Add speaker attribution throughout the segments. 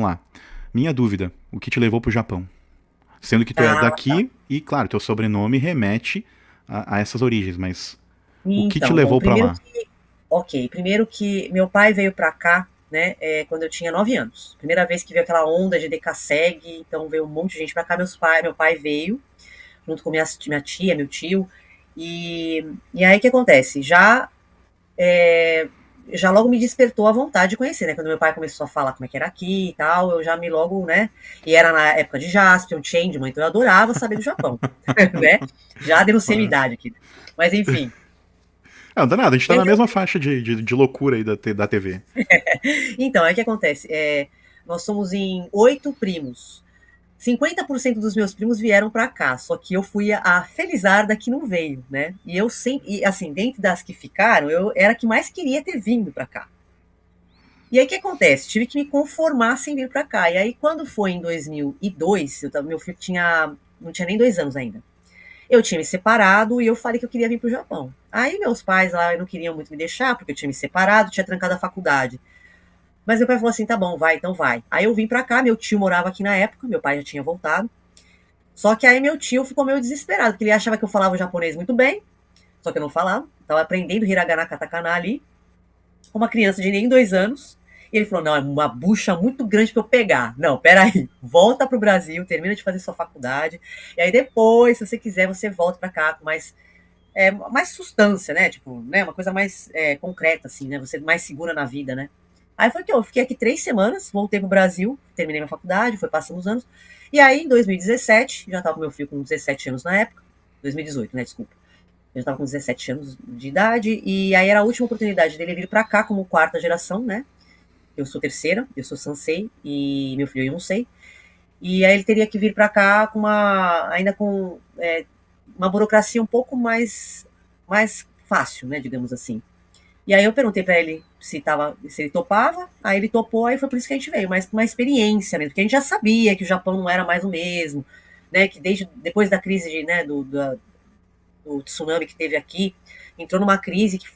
Speaker 1: vamos lá. Minha dúvida, o que te levou pro Japão? Sendo que tu é
Speaker 2: Ah,
Speaker 1: daqui e, claro, teu sobrenome remete a essas origens, mas o que te
Speaker 2: então, bom,
Speaker 1: levou pra lá?
Speaker 2: primeiro que meu pai veio pra cá, né, quando eu tinha 9 anos. Primeira vez que veio aquela onda de Decassegue, então veio um monte de gente pra cá, meu pai veio, junto com minha tia, meu tio, e aí o que acontece? Já logo me despertou a vontade de conhecer, né? Quando meu pai começou a falar como é que era aqui e tal, eu já me logo, né? E era na época de Jaspion, Changeman, então eu adorava saber do Japão, né? Já denunciei minha
Speaker 1: Mas...
Speaker 2: idade aqui. Mas enfim,
Speaker 1: Ah, não dá nada, a gente
Speaker 2: e
Speaker 1: tá
Speaker 2: aí
Speaker 1: na mesma faixa de loucura aí da TV.
Speaker 2: então, aí o que acontece? Nós somos em 8 primos. 50% dos meus primos vieram para cá, só que eu fui a felizarda que não veio, né? E eu sempre, e, assim, dentro das que ficaram, eu era a que mais queria ter vindo para cá. E aí o que acontece? Tive que me conformar sem vir para cá. E aí, quando foi em 2002, meu filho não tinha nem 2 anos ainda. Eu tinha me separado e eu falei que eu queria vir para o Japão. Aí meus pais lá não queriam muito me deixar, porque eu tinha me separado, tinha trancado a faculdade. Mas meu pai falou assim: tá bom, vai, então vai. Aí eu vim pra cá, meu tio morava aqui na época, meu pai já tinha voltado. Só que aí meu tio ficou meio desesperado, porque ele achava que eu falava o japonês muito bem, só que eu não falava. Tava aprendendo hiragana katakana ali, com uma criança de nem 2 anos. E ele falou: não, é uma bucha muito grande pra eu pegar. Não, peraí, volta pro Brasil, termina de fazer sua faculdade. E aí depois, se você quiser, você volta pra cá com mais substância, né? Tipo, né? Uma coisa mais concreta, assim, né? Você mais segura na vida, né? Aí foi que eu fiquei aqui 3 semanas, voltei pro Brasil, terminei minha faculdade, foi passando os anos. E aí, em 2017, já tava com meu filho com 17 anos na época, 2018, né? Desculpa. Eu já tava com 17 anos de idade, e aí era a última oportunidade dele vir pra cá como quarta geração, né? Eu sou terceira, eu sou Sansei, e meu filho é Yonsei. E aí ele teria que vir pra cá ainda com uma burocracia um pouco mais fácil, né? Digamos assim. E aí eu perguntei pra ele se ele topava, aí ele topou, aí foi por isso que a gente veio, mas com uma experiência mesmo, porque a gente já sabia que o Japão não era mais o mesmo, né, que depois da crise né, do tsunami que teve aqui, entrou numa crise que,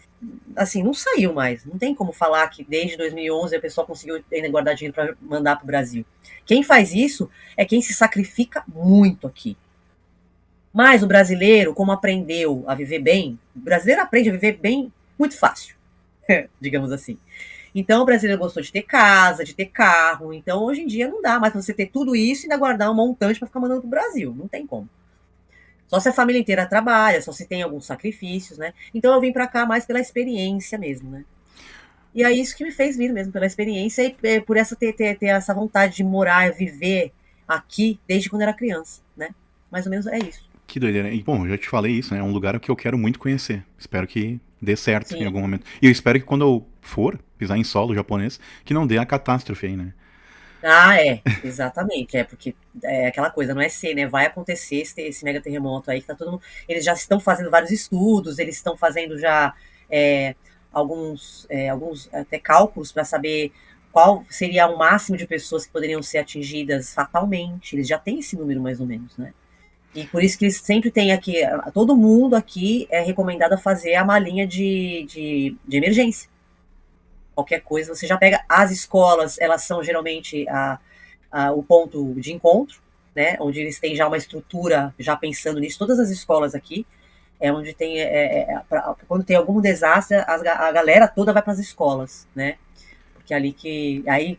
Speaker 2: assim, não saiu mais, não tem como falar que desde 2011 a pessoa conseguiu ainda guardar dinheiro para mandar pro Brasil. Quem faz isso é quem se sacrifica muito aqui. Mas o brasileiro, como aprendeu a viver bem, o brasileiro aprende a viver bem muito fácil, digamos assim. Então o brasileiro gostou de ter casa, de ter carro. Então hoje em dia não dá mais pra você ter tudo isso e ainda guardar um montante para ficar mandando pro Brasil. Não tem como. Só se a família inteira trabalha, só se tem alguns sacrifícios, né? Então eu vim para cá mais pela experiência mesmo, né? E é isso que me fez vir mesmo, pela experiência e por essa ter essa vontade de morar, viver aqui desde quando era criança, né? Mais ou menos é isso.
Speaker 1: Que doideira. E, bom, eu já te falei isso, né? É um lugar que eu quero muito conhecer. Espero que dê certo em
Speaker 2: Sim.
Speaker 1: algum momento. E eu espero que quando eu for pisar em solo japonês, que não dê a catástrofe aí, né?
Speaker 2: Ah, exatamente, porque é aquela coisa, não é ser, né? Vai acontecer esse mega terremoto aí que tá todo mundo. Eles já estão fazendo vários estudos, eles estão fazendo já é, alguns até cálculos para saber qual seria o máximo de pessoas que poderiam ser atingidas fatalmente. Eles já têm esse número mais ou menos, né? E por isso que eles sempre têm aqui, todo mundo aqui é recomendado a fazer a malinha de emergência. Qualquer coisa, você já pega as escolas, elas são geralmente o ponto de encontro, né? Onde eles têm já uma estrutura, já pensando nisso, todas as escolas aqui, é onde tem, quando tem algum desastre, a galera toda vai para as escolas, né? Porque é ali que, aí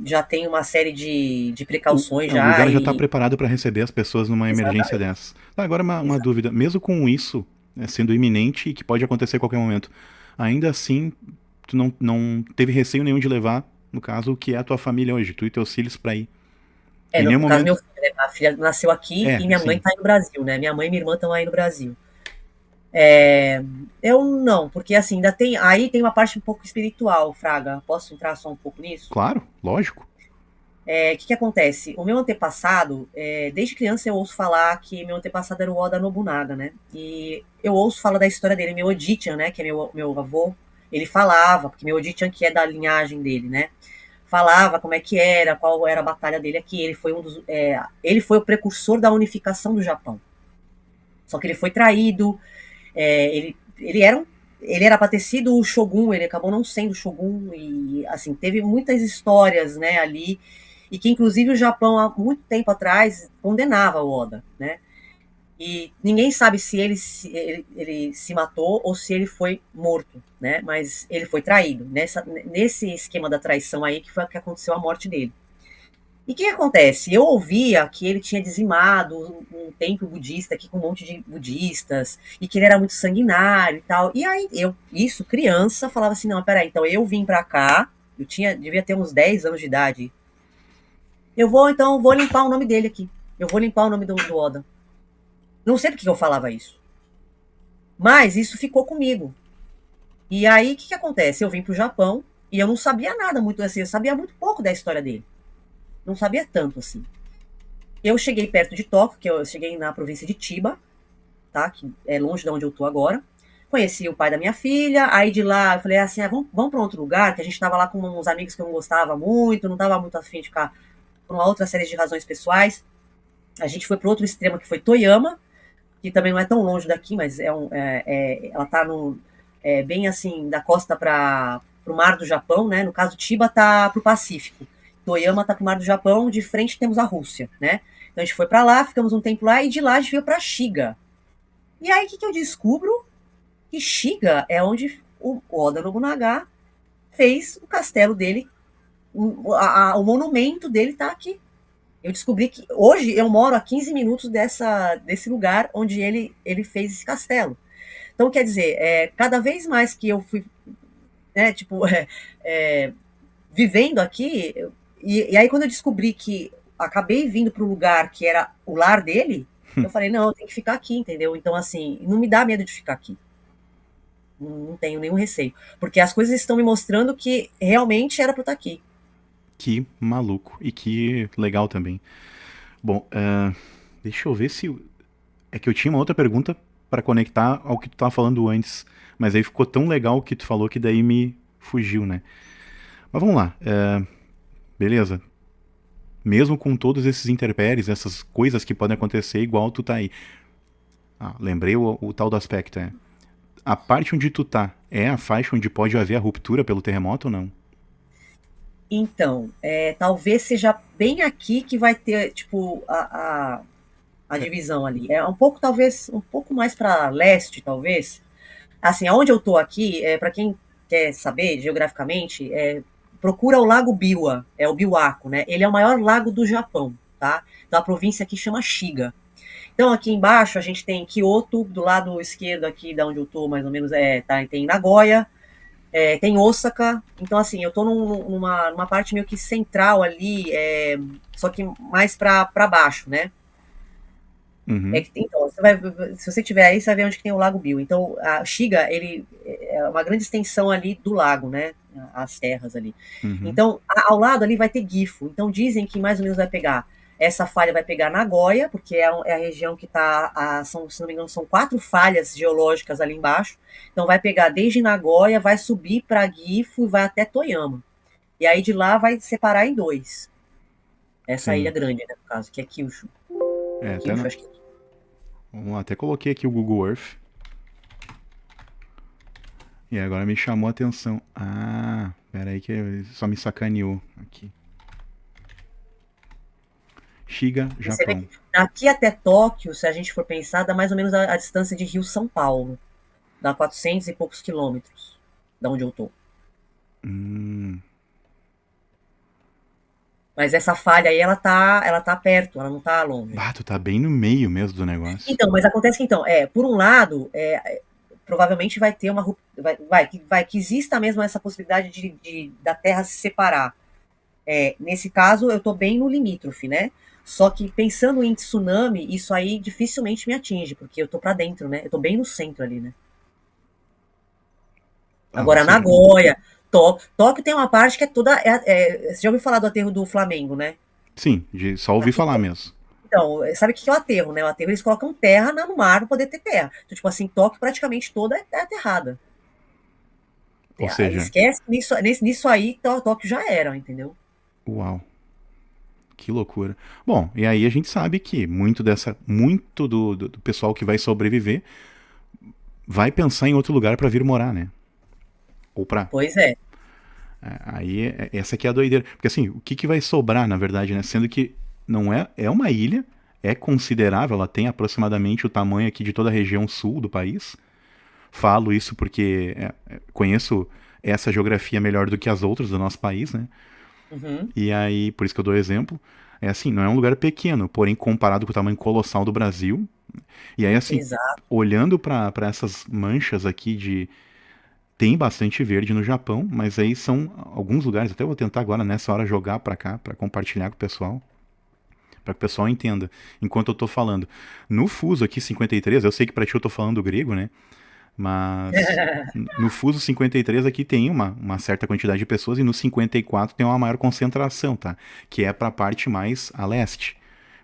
Speaker 2: já tem uma série de precauções
Speaker 1: O
Speaker 2: já
Speaker 1: lugar já está
Speaker 2: e,
Speaker 1: preparado para receber as pessoas numa emergência
Speaker 2: exatamente,
Speaker 1: dessas. Tá, agora uma
Speaker 2: exatamente.
Speaker 1: dúvida. Mesmo com isso sendo iminente e que pode acontecer a qualquer momento, ainda assim, tu não teve receio nenhum de levar, no caso, o que é a tua família hoje, tu e teus filhos, pra ir. Em nenhum
Speaker 2: No caso, meu
Speaker 1: momento.
Speaker 2: filho, né? A filha nasceu aqui
Speaker 1: É,
Speaker 2: e minha mãe
Speaker 1: sim.
Speaker 2: tá aí no Brasil, né? Minha mãe e minha irmã estão aí no Brasil. Eu não, porque assim, aí tem uma parte um pouco espiritual, Fraga. Posso entrar só um pouco nisso?
Speaker 1: Claro, lógico.
Speaker 2: Que acontece? O meu antepassado, desde criança eu ouço falar que meu antepassado era o Oda Nobunaga, né? E eu ouço falar da história dele, meu Odichan, né? Que é meu avô. Ele falava, porque meu Odichan que é da linhagem dele, né? Falava como é que era, qual era a batalha dele aqui. Ele foi o precursor da unificação do Japão. Só que ele foi traído, ele era para ter sido o Shogun, ele acabou não sendo o Shogun e assim teve muitas histórias, né, ali e que inclusive o Japão há muito tempo atrás condenava o Oda, né? E ninguém sabe se ele se matou ou se ele foi morto, né? Mas ele foi traído. Nesse esquema da traição aí que foi que aconteceu a morte dele. E o que acontece? Eu ouvia que ele tinha dizimado um templo budista aqui com um monte de budistas, e que ele era muito sanguinário e tal. E aí isso, criança, falava assim, não, peraí, então eu vim pra cá, devia ter uns 10 anos de idade. Vou limpar o nome dele aqui. Eu vou limpar o nome do Oda. Não sei por que eu falava isso. Mas isso ficou comigo. E aí, o que acontece? Eu vim pro Japão e eu não sabia nada muito assim, eu sabia muito pouco da história dele. Não sabia tanto assim. Eu cheguei perto de Tóquio, que eu cheguei na província de Chiba, tá? Que é longe de onde eu tô agora. Conheci o pai da minha filha, aí de lá eu falei assim, vamos para outro lugar, que a gente tava lá com uns amigos que eu não gostava muito, não tava muito afim de ficar por uma outra série de razões pessoais. A gente foi para outro extremo, que foi Toyama, que também não é tão longe daqui, mas ela tá bem assim, da costa para o mar do Japão, né? No caso, Chiba tá pro Pacífico. Toyama tá pro mar do Japão, de frente temos a Rússia, né? Então a gente foi para lá, ficamos um tempo lá, e de lá a gente veio para Shiga. E aí o que eu descubro? Que Shiga é onde o Oda Nobunaga fez o castelo dele, o monumento dele tá aqui. Eu descobri que hoje eu moro a 15 minutos desse lugar onde ele fez esse castelo. Então, quer dizer, cada vez mais que eu fui, né, tipo, vivendo aqui, e aí quando eu descobri que acabei vindo para o lugar que era o lar dele, eu falei, não, eu tenho que ficar aqui, entendeu? Então, assim, não me dá medo de ficar aqui. Não tenho nenhum receio. Porque as coisas estão me mostrando que realmente era para eu estar aqui.
Speaker 1: Que maluco. E que legal também. Bom, deixa eu ver se... É que eu tinha uma outra pergunta para conectar ao que tu tava falando antes. Mas aí ficou tão legal o que tu falou que daí me fugiu, né? Mas vamos lá. Beleza. Mesmo com todos esses intempéries, essas coisas que podem acontecer, igual tu tá aí. Lembrei o tal do aspecto, a parte onde tu tá é a faixa onde pode haver a ruptura pelo terremoto ou não?
Speaker 2: Então, talvez seja bem aqui que vai ter, tipo, a divisão ali. É um pouco, talvez, um pouco mais para leste, talvez. Assim, aonde eu tô aqui, para quem quer saber geograficamente, procura o Lago Biwa, é o Biwako, né? Ele é o maior lago do Japão, tá? Então a província aqui chama Shiga. Então aqui embaixo a gente tem Kyoto, do lado esquerdo aqui da onde eu tô, mais ou menos, tem Nagoya, tem Osaka. Então assim, eu tô numa parte meio que central ali, só que mais para baixo, né?
Speaker 1: Uhum.
Speaker 2: Então, se você tiver aí, você vai ver onde que tem o Lago Bill. Então, a Shiga, ele é uma grande extensão ali do lago, né? As terras ali.
Speaker 1: Uhum.
Speaker 2: Então, ao lado ali vai ter Gifu. Então, dizem que mais ou menos vai pegar. Essa falha vai pegar Nagoya, porque é a região que está, se não me engano, são 4 falhas geológicas ali embaixo. Então, vai pegar desde Nagoya, vai subir para Gifu e vai até Toyama. E aí de lá vai separar em 2. Essa ilha
Speaker 1: Sim.
Speaker 2: grande, né, no caso, que é Kyushu.
Speaker 1: Até
Speaker 2: Kyushu, acho que é.
Speaker 1: Vamos lá, até coloquei aqui o Google Earth. E agora me chamou a atenção. Pera aí que só me sacaneou aqui. Shiga,
Speaker 2: Você vê
Speaker 1: Japão.
Speaker 2: que daqui até Tóquio, se a gente for pensar, dá mais ou menos a distância de Rio-São Paulo. Dá 400 e poucos quilômetros da onde eu tô. Mas essa falha aí, ela tá perto, ela não tá longe.
Speaker 1: Tu tá bem no meio mesmo do negócio.
Speaker 2: Então, mas acontece que, então, por um lado, provavelmente vai ter uma que exista mesmo essa possibilidade da Terra se separar. Nesse caso, eu tô bem no limítrofe, né? Só que pensando em tsunami, isso aí dificilmente me atinge, porque eu tô pra dentro, né? Eu tô bem no centro ali, né?
Speaker 1: Ou
Speaker 2: Agora,
Speaker 1: seja,
Speaker 2: Nagoya, Tóquio tem uma parte que é toda. Você já ouviu falar do aterro do Flamengo, né?
Speaker 1: sim, só ouvi
Speaker 2: Aqui
Speaker 1: falar
Speaker 2: tem.
Speaker 1: mesmo.
Speaker 2: Então, sabe o que é o aterro, né? O aterro eles colocam terra no mar para poder ter terra. Então, tipo assim, Tóquio praticamente toda é aterrada.
Speaker 1: Ou seja,
Speaker 2: Esquece, nisso aí, Tóquio já era, entendeu?
Speaker 1: uau, que loucura. Bom, e aí a gente sabe que muito do pessoal que vai sobreviver vai pensar em outro lugar pra vir morar, né? Ou pra
Speaker 2: Pois é.
Speaker 1: Aí, essa aqui é a doideira. Porque assim, o que, que vai sobrar, na verdade, né? Sendo que não é uma ilha, é considerável, ela tem aproximadamente o tamanho aqui de toda a região sul do país. Falo isso porque conheço essa geografia melhor do que as outras do nosso país, né?
Speaker 2: Uhum.
Speaker 1: E aí, por isso que eu dou exemplo. É assim, não é um lugar pequeno, porém comparado com o tamanho colossal do Brasil. E aí, assim,
Speaker 2: Exato.
Speaker 1: olhando para essas manchas aqui de. Tem bastante verde no Japão, mas aí são alguns lugares. Até vou tentar agora nessa hora jogar para cá, para compartilhar com o pessoal, para que o pessoal entenda enquanto eu tô falando. No fuso aqui 53, eu sei que para ti eu tô falando grego, né? Mas no fuso 53 aqui tem uma certa quantidade de pessoas e no 54 tem uma maior concentração, tá? Que é para a parte mais a leste.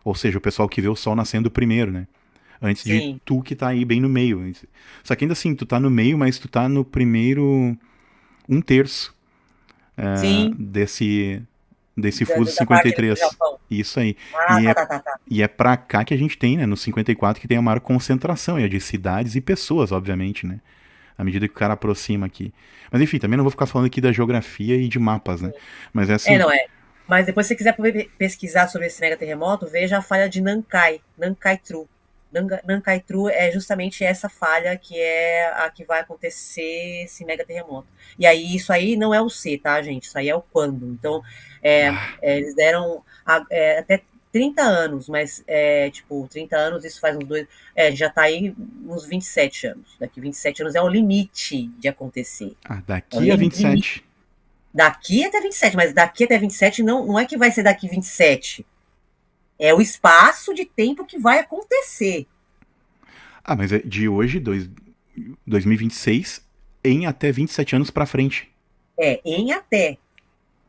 Speaker 1: Ou seja, o pessoal que vê o sol nascendo primeiro, né? Antes de
Speaker 2: Sim,
Speaker 1: tu que tá aí bem no meio. Só que ainda assim, tu tá no meio, mas tu tá no primeiro um terço
Speaker 2: sim,
Speaker 1: desse
Speaker 2: da,
Speaker 1: fuso
Speaker 2: da parte ali do
Speaker 1: 53.
Speaker 2: Japão.
Speaker 1: Isso aí.
Speaker 2: Ah,
Speaker 1: E
Speaker 2: tá,
Speaker 1: é,
Speaker 2: tá, tá, tá.
Speaker 1: e é pra cá que a gente tem, né? No 54 que tem a maior concentração, é de cidades e pessoas, obviamente, né? À medida que o cara aproxima aqui. Mas enfim, também não vou ficar falando aqui da geografia e de mapas, né? Mas é
Speaker 2: É,
Speaker 1: assim.
Speaker 2: não é. Mas depois, se você quiser pesquisar sobre esse mega terremoto, veja a falha de Nankai, Nankai Tru. Nankai Tru é justamente essa falha que é a que vai acontecer esse mega terremoto. E aí, isso aí não é o C, tá, gente? Isso aí é o quando. Então, eles deram até 30 anos, mas, tipo, 30 anos, isso faz uns dois. Já tá aí uns 27 anos. Daqui 27 anos é o limite de acontecer. É o
Speaker 1: Daqui a
Speaker 2: limite.
Speaker 1: 27.
Speaker 2: Daqui até 27, mas daqui até 27 não é que vai ser daqui 27. É o espaço de tempo que vai acontecer.
Speaker 1: Mas é de hoje, 2026, em até 27 anos pra frente.
Speaker 2: Em até.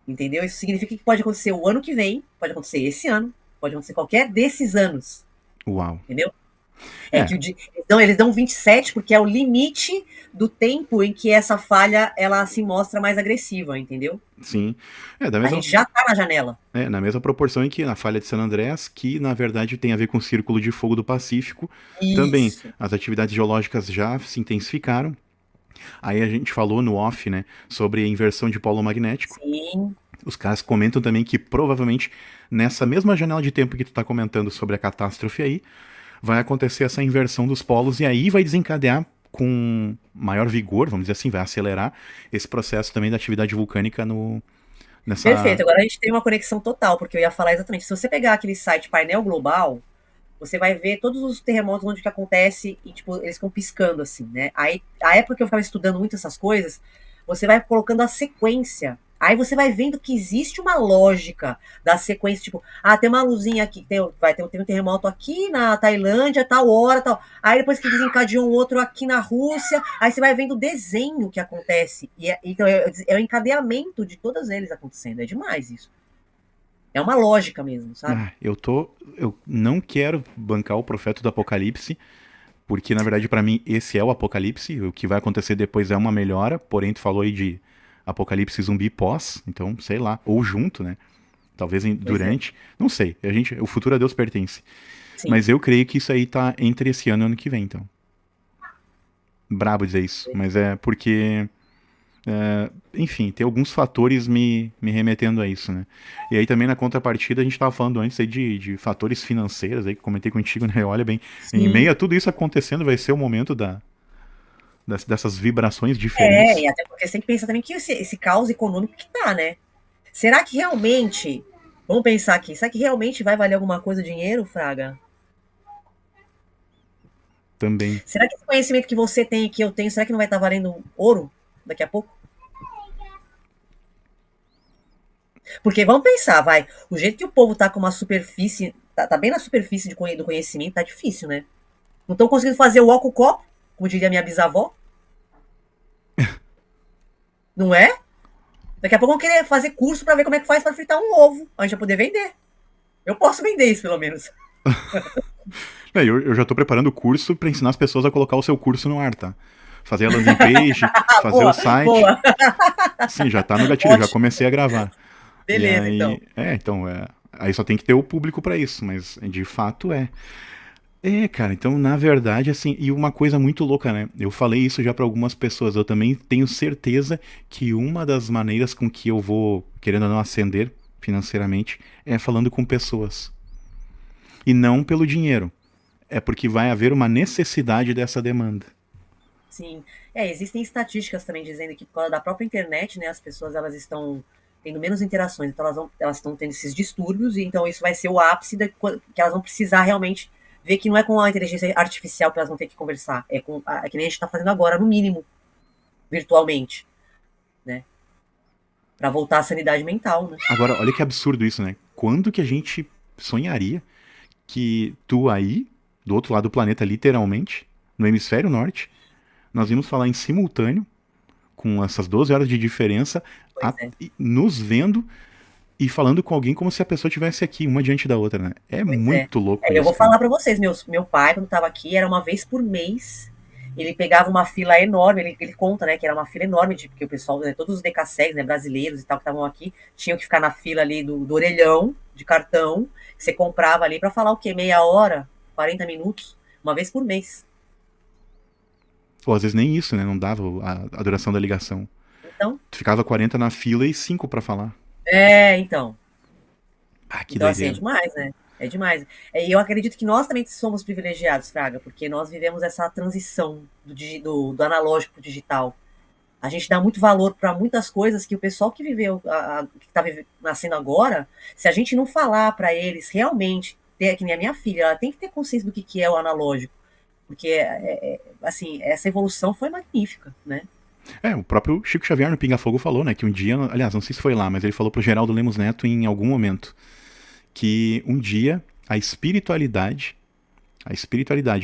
Speaker 2: Entendeu? Isso significa que pode acontecer o ano que vem, pode acontecer esse ano, pode acontecer qualquer desses anos.
Speaker 1: Uau.
Speaker 2: Entendeu? É
Speaker 1: É,
Speaker 2: que então, eles dão 27 porque é o limite do tempo em que essa falha ela se mostra mais agressiva, entendeu?
Speaker 1: sim. É, da
Speaker 2: A
Speaker 1: mesma,
Speaker 2: gente já tá na janela.
Speaker 1: na mesma proporção em que na falha de San Andrés, que na verdade tem a ver com o Círculo de Fogo do Pacífico, também
Speaker 2: Isso.
Speaker 1: as atividades geológicas já se intensificaram. Aí a gente falou no off, né, sobre a inversão de polo magnético.
Speaker 2: Sim.
Speaker 1: Os caras comentam também que provavelmente nessa mesma janela de tempo que tu tá comentando sobre a catástrofe aí, vai acontecer essa inversão dos polos e aí vai desencadear com maior vigor, vamos dizer assim, vai acelerar esse processo também da atividade vulcânica nessa.
Speaker 2: Perfeito. Agora a gente tem uma conexão total, porque eu ia falar exatamente. Se você pegar aquele site Painel Global, você vai ver todos os terremotos onde que acontece e, tipo, eles ficam piscando, assim, né? Aí, a época que eu ficava estudando muito essas coisas, você vai colocando a sequência. Aí você vai vendo que existe uma lógica da sequência, tipo, tem uma luzinha aqui, tem um terremoto aqui na Tailândia, tal hora, tal. Aí depois que desencadeou um outro aqui na Rússia, aí você vai vendo o desenho que acontece. Então é o encadeamento de todos eles acontecendo. É demais isso. É uma lógica mesmo, sabe?
Speaker 1: Eu não quero bancar o profeta do apocalipse, porque na verdade para mim esse é o apocalipse, o que vai acontecer depois é uma melhora, porém tu falou aí de apocalipse zumbi pós, então sei lá, ou junto, né? Talvez
Speaker 2: Pois é.
Speaker 1: durante, não sei, o futuro a Deus pertence.
Speaker 2: Sim.
Speaker 1: Mas eu creio que isso aí tá entre esse ano e ano que vem, então. Brabo dizer isso, mas é porque enfim, tem alguns fatores me remetendo a isso, né? E aí também na contrapartida a gente estava falando antes aí de fatores financeiros aí que eu comentei contigo, né? Olha bem, em meio
Speaker 2: Sim.
Speaker 1: a tudo isso acontecendo vai ser o momento dessas vibrações diferentes.
Speaker 2: E até porque você tem que pensar também que esse caos econômico que tá, né? Será que realmente, vamos pensar aqui, será que realmente vai valer alguma coisa o dinheiro, Fraga?
Speaker 1: Também.
Speaker 2: Será que esse conhecimento que você tem e que eu tenho, será que não vai estar valendo ouro daqui a pouco? Porque vamos pensar, vai, o jeito que o povo tá com uma superfície, tá bem na superfície do conhecimento, tá difícil, né? Não estão conseguindo fazer o álcool copo, como diria minha bisavó, não é? Daqui a pouco vão querer fazer curso para ver como é que faz para fritar um ovo, a gente vai poder vender. Eu posso vender isso, pelo menos.
Speaker 1: Eu já tô preparando o curso para ensinar as pessoas a colocar o seu curso no ar, tá? Fazer a landing page, fazer o
Speaker 2: Boa,
Speaker 1: site.
Speaker 2: boa.
Speaker 1: Sim, já tá no gatilho, já
Speaker 2: Ótimo.
Speaker 1: comecei a gravar. E
Speaker 2: Beleza, então.
Speaker 1: aí, aí só tem que ter o público para isso, mas de fato é. É, cara, então na verdade, assim, e uma coisa muito louca, né? Eu falei isso já pra algumas pessoas, eu também tenho certeza que uma das maneiras com que eu vou, querendo ou não, ascender financeiramente é falando com pessoas. E não pelo dinheiro. É porque vai haver uma necessidade dessa demanda.
Speaker 2: Sim. Existem estatísticas também dizendo que por causa da própria internet, né, as pessoas elas estão tendo menos interações, então elas estão tendo esses distúrbios, e então isso vai ser o ápice que elas vão precisar realmente ver que não é com a inteligência artificial que elas vão ter que conversar, é que nem a gente está fazendo agora, no mínimo, virtualmente, né? Para voltar à sanidade mental, né?
Speaker 1: Agora, olha que absurdo isso, né? Quando que a gente sonharia que tu aí, do outro lado do planeta, literalmente, no hemisfério norte, nós íamos falar em simultâneo, com essas 12 horas de diferença,
Speaker 2: Pois é.
Speaker 1: nos vendo e falando com alguém como se a pessoa estivesse aqui, uma diante da outra, né? É
Speaker 2: Pois é.
Speaker 1: muito louco
Speaker 2: Eu
Speaker 1: isso,
Speaker 2: vou
Speaker 1: cara.
Speaker 2: falar para vocês, meu pai, quando estava aqui, era uma vez por mês. Ele pegava uma fila enorme, ele conta, né, que era uma fila enorme, porque o pessoal, né, todos os decassegues, né, brasileiros e tal, que estavam aqui, tinham que ficar na fila ali do orelhão, de cartão, que você comprava ali para falar o quê? Meia hora, 40 minutos, uma vez por mês.
Speaker 1: Ou às vezes nem isso, né? Não dava a duração da ligação.
Speaker 2: Então,
Speaker 1: Tu ficava 40 na fila e 5 pra falar.
Speaker 2: então.
Speaker 1: Ah, que
Speaker 2: Então, assim, é
Speaker 1: doideira.
Speaker 2: demais, né? É demais. E eu acredito que nós também somos privilegiados, Fraga, porque nós vivemos essa transição do analógico para o digital. A gente dá muito valor para muitas coisas que o pessoal que viveu, que está nascendo agora, se a gente não falar para eles realmente, que nem a minha filha, ela tem que ter consciência do que é o analógico, porque assim, essa evolução foi magnífica, né?
Speaker 1: É, o próprio Chico Xavier no Pinga Fogo falou, né, que um dia, aliás, não sei se foi lá, mas ele falou pro Geraldo Lemos Neto em algum momento, que um dia a espiritualidade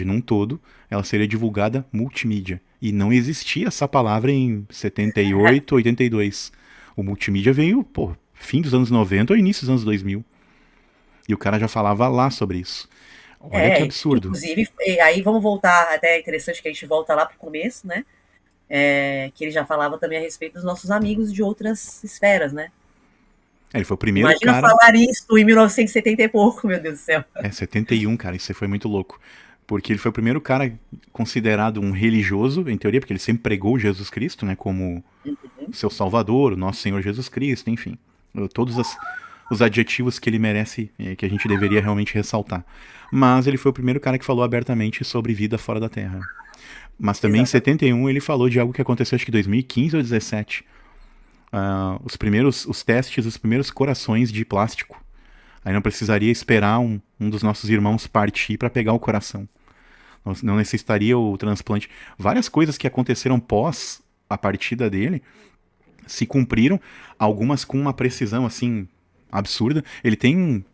Speaker 1: num todo, ela seria divulgada multimídia. E não existia essa palavra em 78, 82. O multimídia veio, pô, fim dos anos 90 ou início dos anos 2000. E o cara já falava lá sobre isso. Olha que absurdo.
Speaker 2: Inclusive, aí vamos voltar, até é interessante que a gente volta lá pro começo, né? Que ele já falava também a respeito dos nossos amigos de outras esferas, né?
Speaker 1: Ele foi o primeiro
Speaker 2: Imagina
Speaker 1: cara.
Speaker 2: falar isso em 1970 e pouco, meu Deus do céu.
Speaker 1: 71, cara, isso foi muito louco. Porque ele foi o primeiro cara considerado um religioso, em teoria, porque ele sempre pregou Jesus Cristo, né, como seu salvador, o nosso Senhor Jesus Cristo, enfim. Todos os adjetivos que ele merece, que a gente deveria realmente ressaltar. Mas ele foi o primeiro cara que falou abertamente sobre vida fora da Terra. Mas também em
Speaker 2: Exatamente.
Speaker 1: 71 ele falou de algo que aconteceu acho que em 2015 ou 2017. Os testes, os primeiros corações de plástico. Aí não precisaria esperar um dos nossos irmãos partir para pegar o coração. Não necessitaria o transplante. Várias coisas que aconteceram pós a partida dele se cumpriram, algumas com uma precisão assim absurda. Ele tem.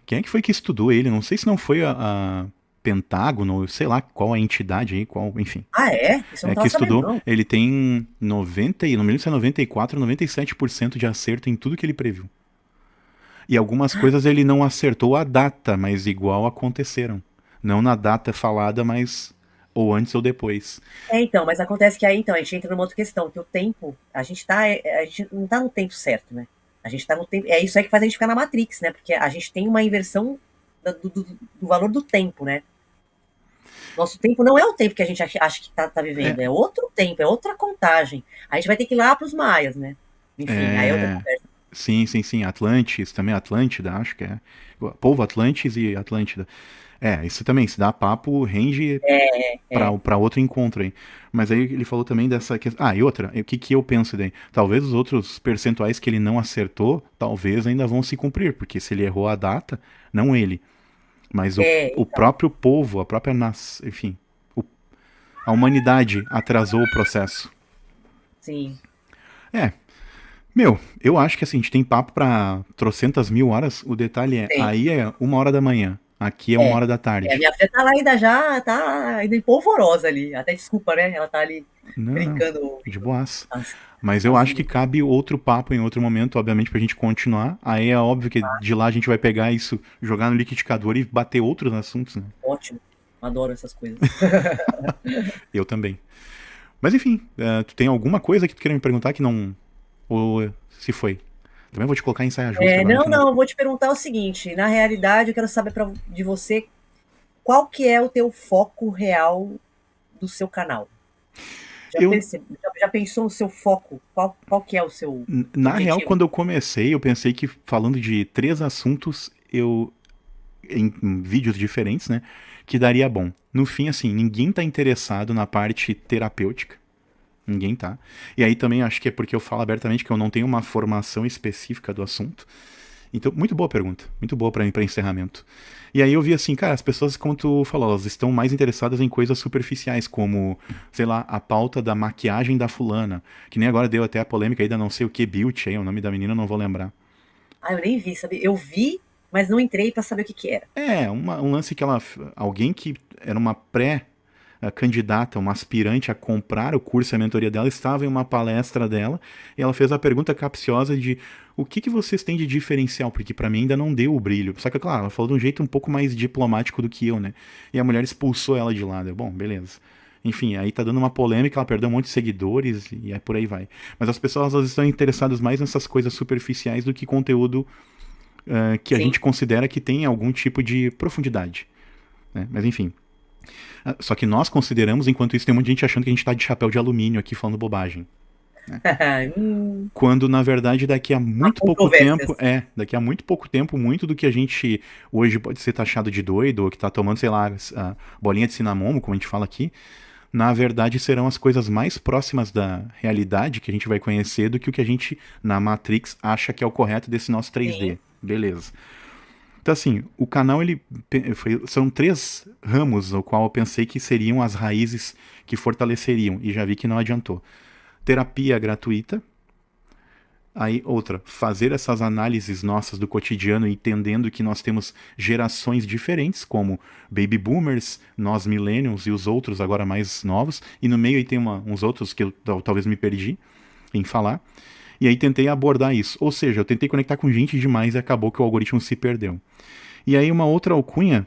Speaker 1: Quem é que foi que estudou ele? Não sei se não foi a Pentágono, sei lá qual a entidade aí, qual, enfim.
Speaker 2: Ah, é? Isso eu não
Speaker 1: Que
Speaker 2: tava sabendo,
Speaker 1: estudou,
Speaker 2: não.
Speaker 1: ele tem 90, não me lembro se é 94, 97% de acerto em tudo que ele previu. E algumas coisas ele não acertou a data, mas igual aconteceram. Não na data falada, mas ou antes ou depois.
Speaker 2: Então, mas acontece que aí, então, a gente entra numa outra questão, que o tempo, a gente não tá no tempo certo, né? A gente tá no tempo, é isso aí que faz a gente ficar na Matrix, né? Porque a gente tem uma inversão do valor do tempo, né? Nosso tempo não é o tempo que a gente acha que tá
Speaker 1: É,
Speaker 2: vivendo, é outro tempo, é outra contagem. A gente vai ter que ir lá pros maias, né? Enfim, aí é outra
Speaker 1: é,
Speaker 2: conversa.
Speaker 1: sim, sim, sim. Atlantis, também Atlântida, acho que é. Povo Atlantis e Atlântida. É, isso também, se dá papo, rende
Speaker 2: É,
Speaker 1: pra outro encontro aí. Mas aí ele falou também dessa questão. Ah, e outra, o que que eu penso daí? Talvez os outros percentuais que ele não acertou, talvez ainda vão se cumprir, porque se ele errou a data, não ele, mas o
Speaker 2: então,
Speaker 1: próprio povo, a própria enfim, o- a humanidade atrasou o processo.
Speaker 2: sim.
Speaker 1: É, meu, eu acho que assim, a gente tem papo pra trocentas mil horas, o detalhe é,
Speaker 2: Tem.
Speaker 1: aí é 1 hora da manhã, aqui é uma
Speaker 2: É.
Speaker 1: hora da
Speaker 2: A
Speaker 1: tarde.
Speaker 2: minha filha tá lá ainda já, tá ainda em polvorosa ali. Até desculpa, né? Ela tá ali
Speaker 1: Não, não,
Speaker 2: brincando,
Speaker 1: de
Speaker 2: ouvindo
Speaker 1: boas.
Speaker 2: as,
Speaker 1: Mas eu
Speaker 2: as
Speaker 1: acho que
Speaker 2: músicas.
Speaker 1: cabe outro papo em outro momento, obviamente, pra gente continuar. Aí é óbvio que de lá a gente vai pegar isso, jogar no liquidificador e bater outros assuntos, né?
Speaker 2: Ótimo. Adoro essas coisas.
Speaker 1: Eu também. Mas enfim, tu tem alguma coisa que tu queira me perguntar que não. Ou se foi? Também vou te colocar em saia justa agora no
Speaker 2: Não,
Speaker 1: final.
Speaker 2: não, eu vou te perguntar o seguinte. Na realidade, eu quero saber de você. qual que é o teu foco real do seu canal?
Speaker 1: Eu,
Speaker 2: Já pensou o seu foco? Qual que é o seu
Speaker 1: na real,
Speaker 2: objetivo?
Speaker 1: quando eu comecei, eu pensei que falando de 3 assuntos, em vídeos diferentes, né, que daria bom. No fim, assim, ninguém tá interessado na parte terapêutica. Ninguém tá. E aí também acho que é porque eu falo abertamente que eu não tenho uma formação específica do assunto. Então, muito boa pergunta. Muito boa pra mim, pra encerramento. E aí eu vi assim, cara, as pessoas, como tu falou, elas estão mais interessadas em coisas superficiais, como, sei lá, a pauta da maquiagem da fulana. Que nem agora deu até a polêmica aí da não sei o que Beauty, aí, o nome da menina eu não vou lembrar.
Speaker 2: Ah, eu nem vi, sabe? Eu vi, mas não entrei pra saber o que que era.
Speaker 1: É, um lance que ela. Alguém que era uma candidata, uma aspirante a comprar o curso e a mentoria dela, estava em uma palestra dela e ela fez a pergunta capciosa de o que, que vocês têm de diferencial, porque para mim ainda não deu o brilho. Só que, claro, ela falou de um jeito um pouco mais diplomático do que eu, né? E a mulher expulsou ela de lá. Bom, beleza. Enfim, aí tá dando uma polêmica, ela perdeu um monte de seguidores e aí por aí vai. Mas as pessoas elas estão interessadas mais nessas coisas superficiais do que conteúdo que a
Speaker 2: Sim.
Speaker 1: gente considera que tem algum tipo de profundidade. Né? Mas enfim. Só que nós consideramos, enquanto isso, tem muita gente achando que a gente tá de chapéu de alumínio aqui falando bobagem. Né? Quando, na verdade, daqui a
Speaker 2: Há
Speaker 1: muito pouco tempo,
Speaker 2: controvérsias.
Speaker 1: daqui a muito pouco tempo, muito do que a gente hoje pode ser taxado de doido, ou que tá tomando, sei lá, a bolinha de cinamomo, como a gente fala aqui, na verdade serão as coisas mais próximas da realidade que a gente vai conhecer do que o que a gente, na Matrix, acha que é o correto desse nosso 3D.
Speaker 2: Sim.
Speaker 1: Beleza. Então, assim, o canal, são 3 ramos, o qual eu pensei que seriam as raízes que fortaleceriam, e já vi que não adiantou. Terapia gratuita. Aí, outra, fazer essas análises nossas do cotidiano, entendendo que nós temos gerações diferentes, como baby boomers, nós millennials e os outros agora mais novos, e no meio aí tem uns outros que eu talvez me perdi em falar. E aí tentei abordar isso. Ou seja, eu tentei conectar com gente demais e acabou que o algoritmo se perdeu. E aí uma outra alcunha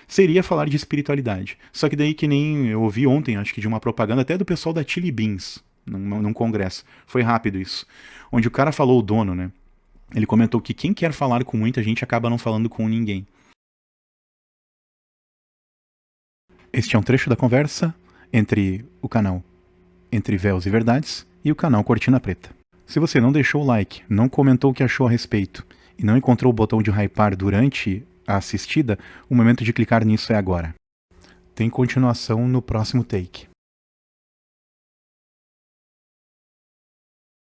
Speaker 1: seria falar de espiritualidade. Só que daí que nem eu ouvi ontem, acho que de uma propaganda até do pessoal da Chili Beans, num congresso. Foi rápido isso. Onde o cara falou, o dono, né? Ele comentou que quem quer falar com muita gente acaba não falando com ninguém. Este é um trecho da conversa entre o canal Entre Véus e Verdades e o canal Cortina Preta. Se você não deixou o like, não comentou o que achou a respeito e não encontrou o botão de hypar durante a assistida, o momento de clicar nisso é agora. Tem continuação no próximo take.